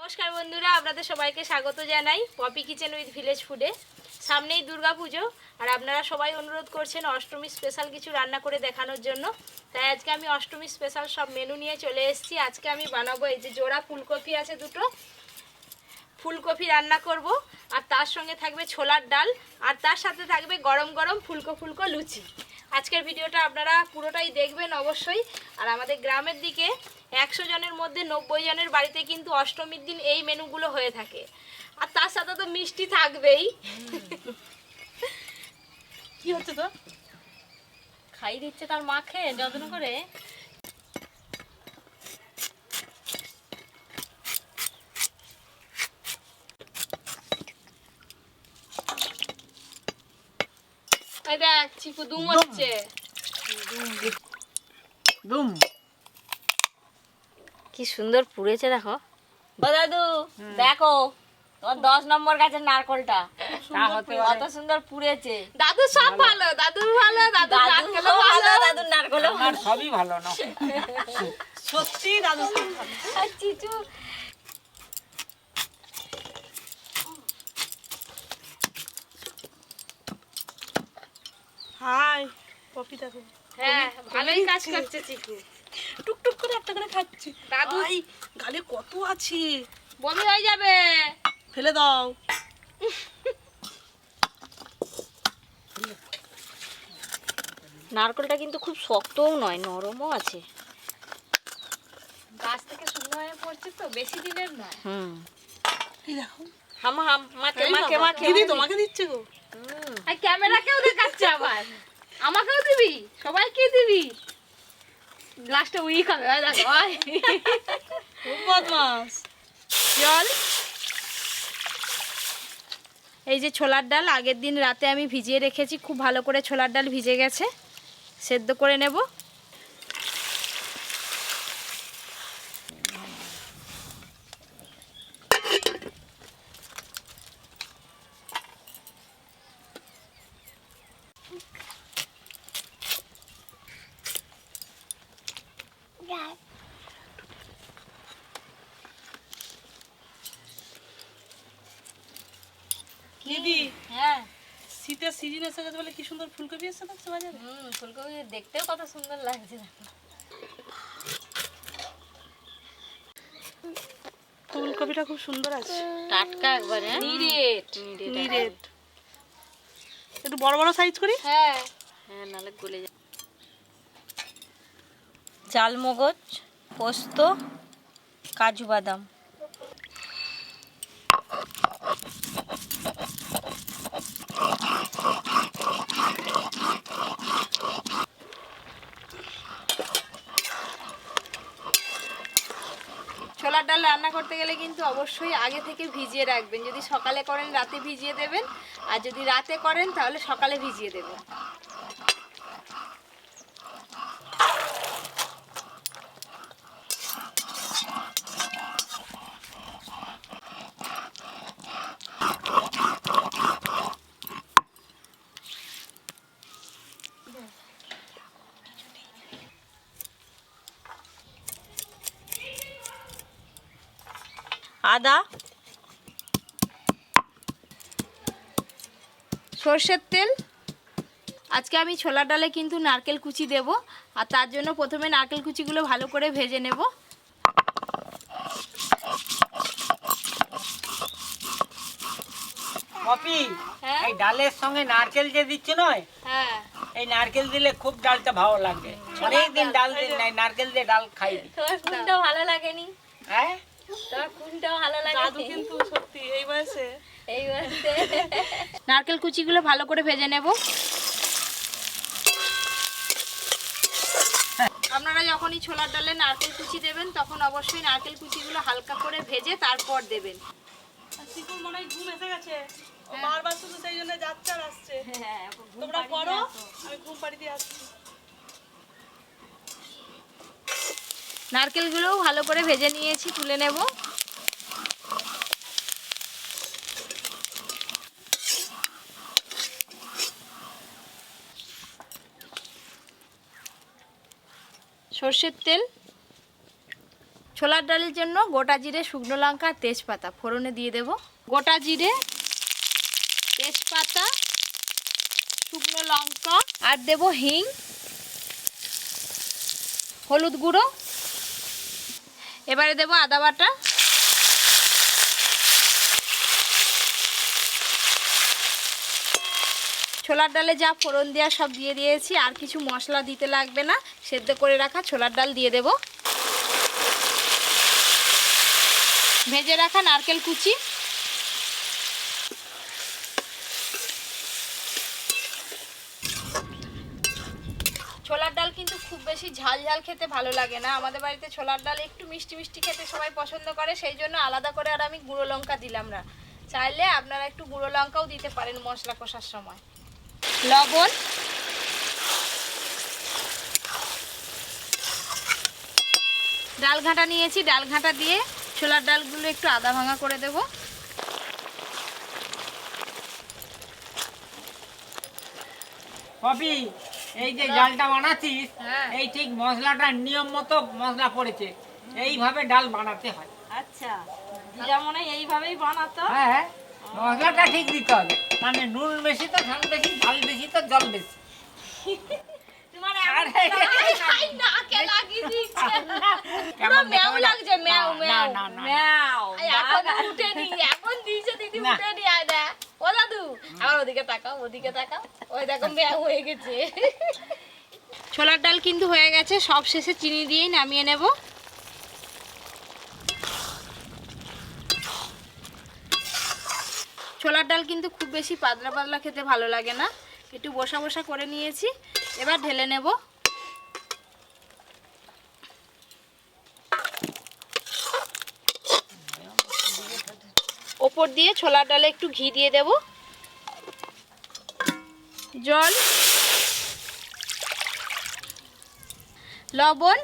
নমস্কার বন্ধুরা, আপনাদের সবাইকে স্বাগত জানাই পপি কিচেন উইথ ভিলেজ ফুডে। সামনেই দুর্গাপুজো, আর আপনারা সবাই অনুরোধ করছেন অষ্টমী স্পেশাল কিছু রান্না করে দেখানোর জন্য। তাই আজকে আমি অষ্টমী স্পেশাল সব মেনু নিয়ে চলে এসেছি। আজকে আমি বানাবো এই যে জোড়া ফুলকপি আছে দুটো, ফুলকপি রান্না করব, আর তার সঙ্গে থাকবে ছোলার ডাল, আর তার সাথে থাকবে গরম গরম ফুলকো ফুলকো লুচি। আজকের ভিডিওটা আপনারা পুরোটাই দেখবেন অবশ্যই। আর আমাদের গ্রামের দিকে 100 জনের মধ্যে 90 জনের বাড়িতে কিন্তু অষ্টমীর দিন এই মেনুগুলো হয়ে থাকে, আর তার সাথে তো মিষ্টি থাকবেই। কি হচ্ছে তো? খাই দিচ্ছে তার মাকে যত্ন করে। দেখ চিকু দুম হচ্ছে, দুম কি সুন্দর পুড়েছে দেখো। ও দাদু দেখো তোমার 10 নম্বর গাছের নারকলটা কত সুন্দর পুড়েছে। দাদু সব ভালো, দাদু ভালো, দাদু নারকেলও ভালো, দাদু নারকেলও ভালো, সবই ভালো না সত্যি দাদু সব ভালো। আর চিচু হাই পপি দেখো। হ্যাঁ ভালোই কাজ করছে চিকু, টুকটুক করে একটা করে খাচ্ছি। দাদু গালে কত আছে, বমি হয়ে যাবে, ফেলে দাও। নারকেলটা কিন্তু খুব শক্তও নয়, নরমও আছে, গাছ থেকে শুকনো হয়ে পড়ছে তো, বেশি দিনের নয়। এই দেখো হাম হাম মাকে মাকে মাকে দিদি তোমাকে দিচ্ছে গো। আর ক্যামেরাকেও দেখাচ্ছে, আবার আমাকেও দিবি, সবাইকে দিবি। গ্লাসটা উই খাবে, ওই দেখো ওই। খুব বদমাস। জল। এই যে ছোলার ডাল আগের দিন রাতে আমি ভিজিয়ে রেখেছি, খুব ভালো করে ছোলার ডাল ভিজে গেছে, সেদ্ধ করে নেব। দিদি হ্যাঁ, শীতের সিজন এসে গেছে বলে কি সুন্দর ফুলকপি এসে দেখছো বাজারে। ফুলকপি দেখতেও কত সুন্দর লাগছে। ফুলকপিটা খুব সুন্দর আছে, টাটকা একবারে, নিরেট নিরেট। একটু বড় বড় সাইজ করি। হ্যাঁ হ্যাঁ, নালে গলে যায়। চালমগজ, পোস্ত, কাজু বাদাম। ছোলার ডাল রান্না করতে গেলে কিন্তু অবশ্যই আগে থেকে ভিজিয়ে রাখবেন। যদি সকালে করেন রাতে ভিজিয়ে দেবেন, আর যদি রাতে করেন তাহলে সকালে ভিজিয়ে দেবেন। আদা, সর্ষের তেল। আজকে আমি ছোলার ডালে কিন্তু নারকেল কুচি দেব, আর তার জন্য প্রথমে নারকেল কুচিগুলো ভালো করে ভেজে নেব। পপি, হ্যাঁ? এই ডালের সঙ্গে নারকেল যে দিচ্ছে নয়, হ্যাঁ, এই নারকেল দিলে খুব ডালটা ভালো লাগবে। অনেকদিন ডাল দিন নাই, নারকেল দিয়ে ডাল খাইবি। তোমার কোনটা ভালো লাগেনি? হ্যাঁ, তোমার কোনটা ভালো লাগে? দাদু কিন্তু সত্যি এই বয়সে এই বলতে নারকেল কুচিগুলো ভালো করে ভেজে নেব। আপনারা যখনই ছোলার ডালে নারকেল কুচি দেবেন তখন অবশ্যই নারকেল কুচিগুলো হালকা করে ভেজে তারপর দেবেন। চিকুর মনে হয় ঘুম এসে গেছে, ও বারবার শুধু সেই জন্য যাচ্ছে আর আসছে। হ্যাঁ, তোমরা করো, আমি ঘুম পাড়ি দিয়ে আসছি। নারকেলগুলোও ভালো করে ভেজে নিয়েছি, তুলে নেব। সর্ষের তেল, ছোলার ডালের জন্য গোটা জিরে, শুকনো লঙ্কা, তেজপাতা ফোড়নে দিয়ে দেব। গোটা জিরে, তেজপাতা, শুকনো লঙ্কা আর দেব হিং, হলুদ গুঁড়ো। এবারে দেব আদা বাটা, ছোলার ডালে যা ফোড়ন দেওয়া সব দিয়ে দিয়েছি, আর কিছু মশলা দিতে লাগবে না। সেদ্ধ করে রাখা ছোলার ডাল দিয়ে দেব, ভেজে রাখা নারকেল কুচি, ছোলার ডাল কিন্তু খুব বেশি ঝাল ঝাল খেতে ভালো লাগে না। আমাদের বাড়িতে ছোলার ডাল একটু মিষ্টি মিষ্টি খেতে সবাই পছন্দ করে, সেই জন্য আলাদা করে আর আমি গুঁড়ো লঙ্কা দিলাম না। চাইলে আপনারা একটু গুঁড়ো লঙ্কাও দিতে পারেন মশলা কষার সময়। লবণ, ডাল ঘাঁটা নিয়েছি, ডাল ঘাঁটা দিয়ে ছোলার ডালগুলো একটু আদা ভাঙা করে দেব। পপি, এই যে ডালটা বানাচ্ছিস, এই ঠিক মশলাটা নিয়ম মতো মশলা পড়েছে, এইভাবে ডাল বানাতে হয়। আচ্ছা, দিদা মনে হয় এইভাবেই বানাতো। হ্যাঁ, মশলাটা ঠিক দিতে হবে, মানে নুন বেশি তো ঝাল বেশি, ঝাল বেশি তো জল বেশি। তোমার নাকে লাগিয়ে দিচ্ছে, পুরো ম্যাও লাগছে, ম্যাও ম্যাও ম্যাও। এখন উঠেনি, এখন দিয়েছে দিদি, উঠেনি। আয় না ও দাদু, আবার ওদিকে তাকাও, ওদিকে তাকাও, ওই দেখো ম্যাও হয়ে গেছে। ছোলার ডাল কিন্তু হয়ে গেছে, সব শেষে চিনি দিয়েই নামিয়ে নেব। ছোলার ডাল কিন্তু খুব বেশি পাতলা পাতলা খেতে ভালো লাগে না, একটু বসা বসা করে নিয়েছি। এবার ঢেলে নেব। ওপর দিয়ে ছোলার ডালে একটু ঘি দিয়ে দেব, জল, লবণ।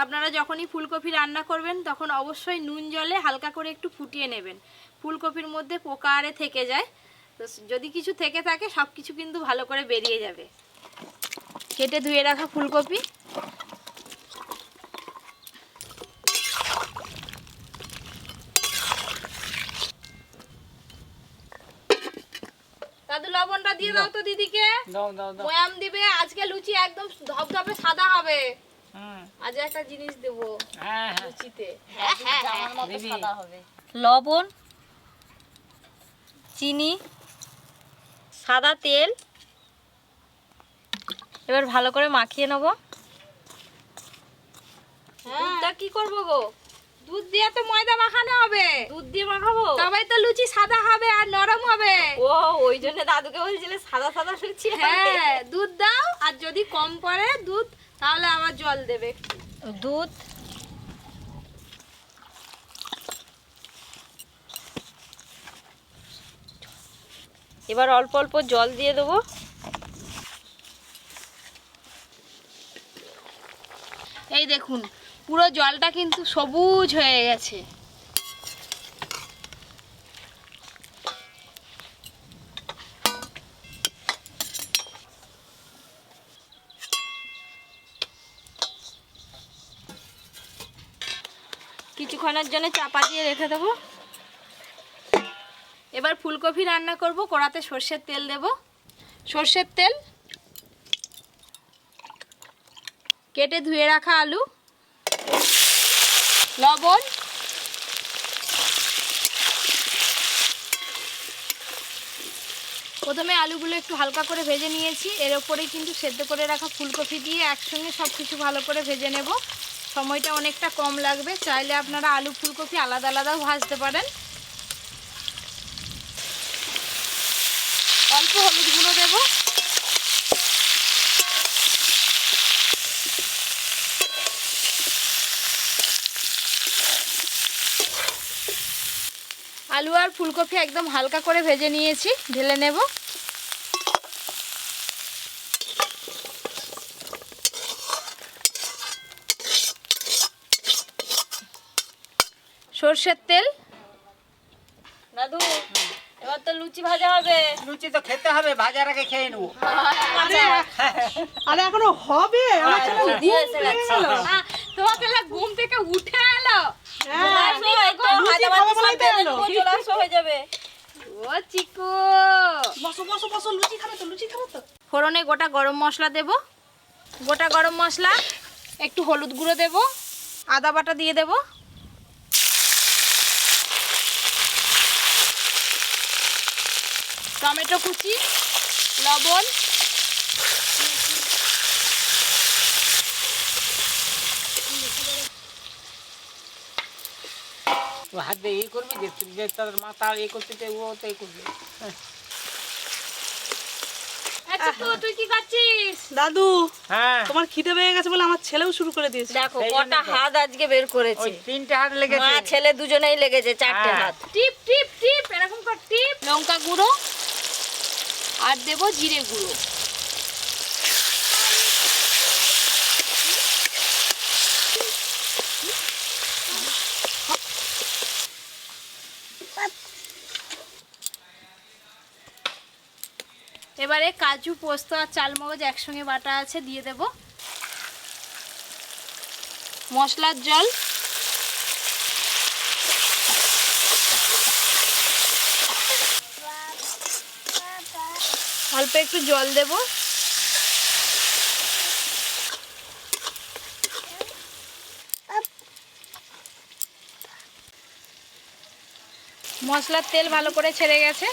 আপনারা যখনই ফুলকপি রান্না করবেন তখন অবশ্যই নুন জলে হালকা করে একটু ফুটিয়ে নেবেন। ফুলকপির মধ্যে পোকা আরে থেকে যায়, তো যদি কিছু থেকে থাকে সব কিছু কিন্তু ভালো করে বেরিয়ে যাবে। কেটে ধুয়ে রাখা ফুলকপি, দাদু লবণটা দিয়ে দাও তো দিদিকে, ময়াম দিবে। আজকে লুচি একদম ধবধবে সাদা হবে। আজ একটা জিনিস দেবো লুচিতে, সাদা হবে। লবণ, চিনি, সাদা তেল, এবার ভালো করে মাখিয়ে নেব। দুধটা কি করব গো? দুধ দিয়ে তো ময়দা মাখানো হবে। দুধ দিয়ে মাখাবো, তবেই তো লুচি সাদা হবে আর নরম হবে। ও, ওই জন্য দাদুকে বলছিলে সাদা সাদা লুচি। হ্যাঁ, দুধ দাও, আর যদি কম পড়ে দুধ তাহলে আবার জল দেবে। দুধ, এবার অল্প অল্প জল দিয়ে দেবো। এই দেখুন, পুরো জলটা কিন্তু সবুজ হয়ে গেছে। কিছুক্ষণের জন্য চাপা দিয়ে রেখে দেবো। এবার ফুলকপি রান্না করব। কড়াতে সর্ষের তেল দেব, সর্ষের তেল, কেটে ধুয়ে রাখা আলু, লবণ, প্রথমে আলুগুলো একটু হালকা করে ভেজে নিয়েছি। এর উপরেই কিন্তু সেদ্ধ করে রাখা ফুলকপি দিয়ে একসঙ্গে সব কিছু ভালো করে ভেজে নেব। সময়টা অনেকটা কম লাগবে, চাইলে আপনারা আলু ফুলকপি আলাদা আলাদাও ভাজতে পারেন। অল্প হলুদ গুঁড়ো দেব, আলু আর ফুলকপি একদম হালকা করে ভেজে নিয়েছি, ঢেলে নেব। সর্ষের তেল, দাদু এবার তো লুচি ভাজা হবে। লুচি তো খেতে হবে, ভাজার আগে খেয়ে নেবো। আরে এখনো হবে, তোমাকে ঘুম থেকে উঠে এলো। ও চিকু, ফোড়নে গোটা গরম মশলা দেব, গোটা গরম মশলা, একটু হলুদ গুঁড়ো দেব, আদা বাটা দিয়ে দেব, টমেটো কুচি, লবণ, হাত দিয়ে এই করবি যে তার মাথা এ করতে ও তো এই করবি। তুই কি করছিস? দাদু, হ্যাঁ তোমার খিদে পেয়ে গেছে বলে আমার ছেলেও শুরু করে দিয়েছে। দেখো কটা হাত আজকে বের করেছে, ওই 3টে হাত লেগেছে, মা ছেলে দুজনেই লেগেছে 4টে হাত। টিপ টিপ টিপ এরকম কর টিপ। লঙ্কা গুঁড়ো আর দেব জিরে গুঁড়ো, এবারে কাজু পোস্ত আর চালমগজ একসঙ্গে বাটা আছে দিয়ে দেব, মশলার জল, অল্প একটু জল দেব, মশলার তেল ভালো করে ছেড়ে গেছে।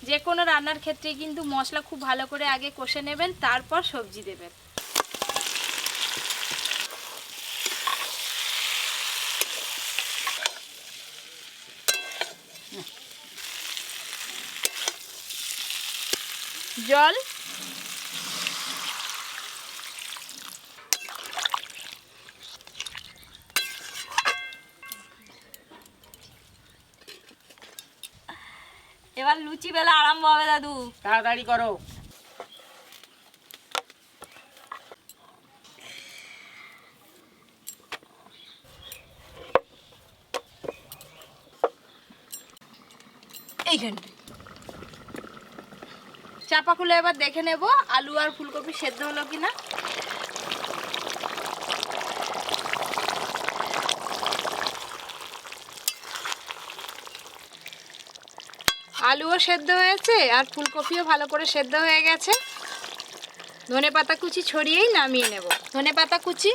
যে কোনো রান্নার ক্ষেত্রে কিন্তু মশলা খুব ভালো করে আগে কষে নেবেন, তারপর সবজি দেবেন। জল, এবার লুচি বেলা আরম্ভ হবে দাদু, তাড়াতাড়ি করো। এইখানটা চাপা খুলে এবার দেখে নেব আলু আর ফুলকপি সেদ্ধ হলো কিনা। আলুও সেদ্ধ হয়েছে আর ফুলকপিও ভালো করে সেদ্ধ হয়ে গেছে। ধনেপাতা কুচি ছড়িয়েই নামিয়ে নেব। ধনেপাতা কুচি,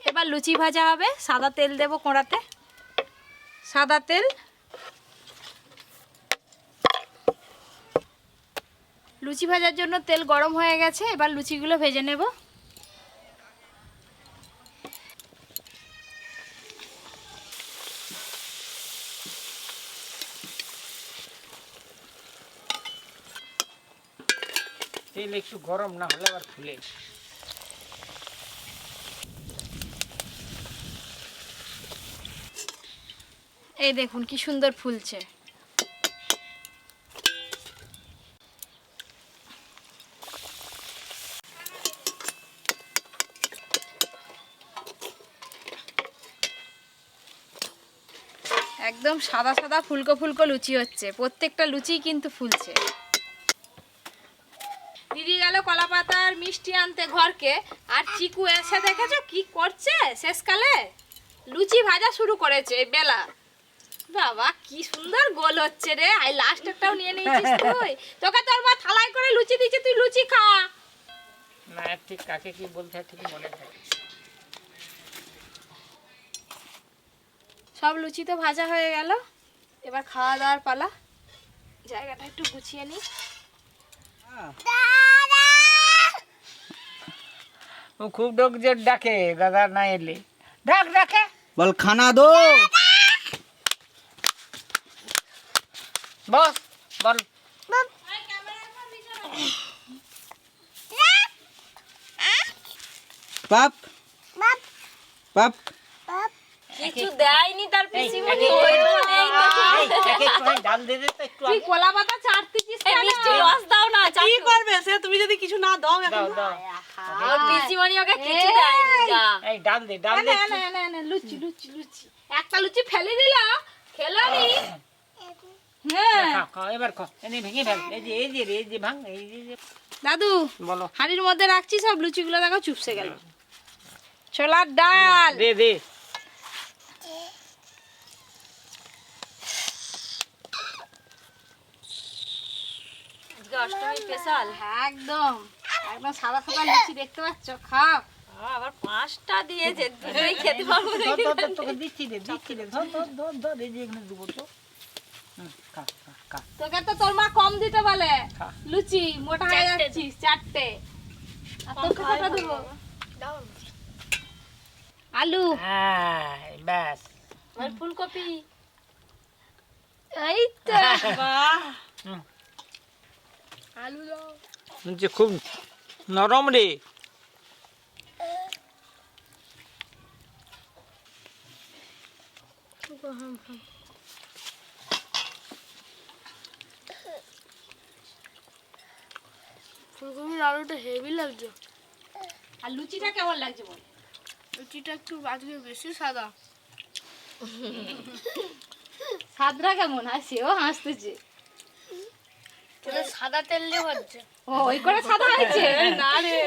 এবার লুচি ভাজা হবে। সাদা তেল দেব কড়াতে, সাদা তেল, লুচি ভাজার জন্য তেল গরম হয়ে গেছে। এবার লুচিগুলো ভেজে নেব। তেল একটু গরম না হলে আবার ফুলে। এই দেখুন কি সুন্দর ফুলছে। একদম সাদা সাদা ফুলকো ফুলকো লুচি হচ্ছে, প্রত্যেকটা লুচি কিন্তু ফুলছে। দিদি গেল কলা পাতা আর মিষ্টি আনতে ঘরকে, আর চিকু এসে দেখেছো কি করছে, শেষকালে লুচি ভাজা শুরু করেছে এই বেলা। বাবা কি সুন্দর গোল হচ্ছে রে, আই লাস্টেরটাও নিয়ে নিয়েছিস তুই। তোকে তোর মা থালায় করে লুচি দিচ্ছে, তুই লুচি খা। না ঠিক কাকে কি বলতে হয় ঠিক মনে থাকে। সব লুচি তো ভাজা হয়ে গেল, এবার খাওয়া দাওয়ার পালা। জায়গাটা একটু গুছিয়ে নি। ও খুব ডোক জোর ডাকে দাদা না এলে, ডাক ডাকে বল খানা দো। বস বল। পাপ পাপ কিছু দেয়নি তার পিসিমণি ডাল দিয়ে দে তো একটু তুই কলা পাতা চাটতেছিস এই মিষ্টি রস দাও না কি করবে সে তুমি যদি কিছু না দাও এখন দাও দাও ওর পিসিমণি ওকে কিছু দেয়নি যা এই ডাল দে ডাল দে একটু। লুচি লুচি লুচি একটা লুচি ফেলে দিলা খেলানি হ্যাঁ খা খা এবার খা এনে ভেঙে ফেল এই যে ভাঙ এই যে দাদু বলো হাঁড়ির মধ্যে রাখছি সব লুচিগুলো দেখো চুপসে গেল ছোলার ডাল দে দে আজকে অষ্টমী স্পেশাল একদম একদম সাদা সাদা লুচি দেখতে পাচ্ছ খাও আবার 5টা দিয়েছে দুটোই খেতে পারবো না ধর ধর তোকে দিচ্ছি দে ধর এই যে এখানে দেবো তো খা খা খা তোকে তো তোর মা কম দিতে বলে খা। লুচি মোটা হয়ে যাচ্ছিস চারটে আর তোকে কটা দেবো আলু হ্যাঁ ব্যাস আর ফুলকপি এই তো আলু দাও যে খুব নরম রে ফুলকপির আলুটা হেভি লাগছে আর লুচিটা কেমন লাগছে বল লুচিটা একটু আজকে বেশি সাদা স্বাদটা কেমন হাসি ও হাসতেছে সাদা তেল দিয়ে হচ্ছে ও ওই করে সাদা হয়েছে না রে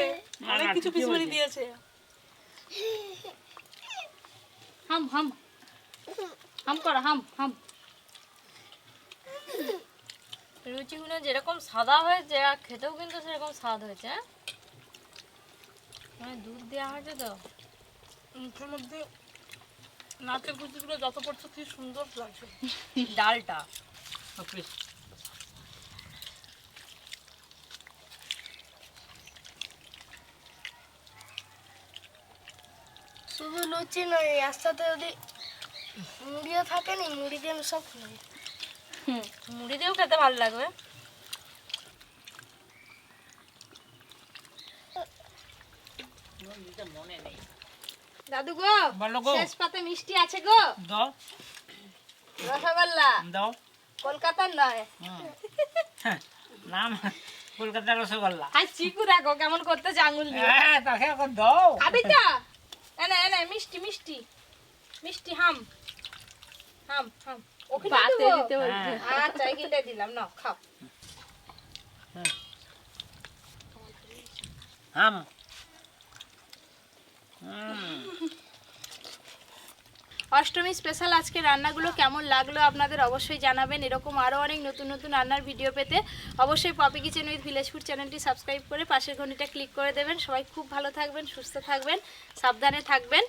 অনেক কিছু পিছনে দিয়েছে হাম হাম হাম করো হাম হাম লুচিগুলো যেরকম সাদা হয়েছে আর খেতেও কিন্তু সেরকম স্বাদ হয়েছে হ্যাঁ? মানে দুধ দেওয়া হয়েছে তো মুখের মধ্যে নাচের কুচিগুলো যত পড়ছে কি সুন্দর লাগছে ডালটা শুধু লুচি নয় এর সাথে যদি মুড়িও থাকে নি মুড়ি দিয়ে আমি সব খাই মুড়ি দিয়েও খেতে ভালো লাগবে দাদু গো বলো গো শেষ পাতে মিষ্টি আছে গো দাও রসগোল্লা দাও কলকাতার নয় হ্যাঁ, নাম কলকাতার রসগোল্লা আর চিকু দেখো কেমন করতেছে আঙুল দিয়ে হ্যাঁ তাকে এখন দাও খাবি তো এনে এনে মিষ্টি মিষ্টি মিষ্টি হাম হাম হাম ওকে পাতে দিতে দিতে বলছে আচ্ছা এইটা দিলাম নাও খাও হাম অষ্টমী স্পেশাল আজকে রান্নাগুলো কেমন লাগলো আপনাদের অবশ্যই জানাবেন এরকম আরও অনেক নতুন নতুন রান্নার ভিডিও পেতে অবশ্যই Popy kitchen with village food চ্যানেলটি সাবস্ক্রাইব করে পাশের ঘন্টিটা ক্লিক করে দেবেন সবাই খুব ভালো থাকবেন সুস্থ থাকবেন সাবধানে থাকবেন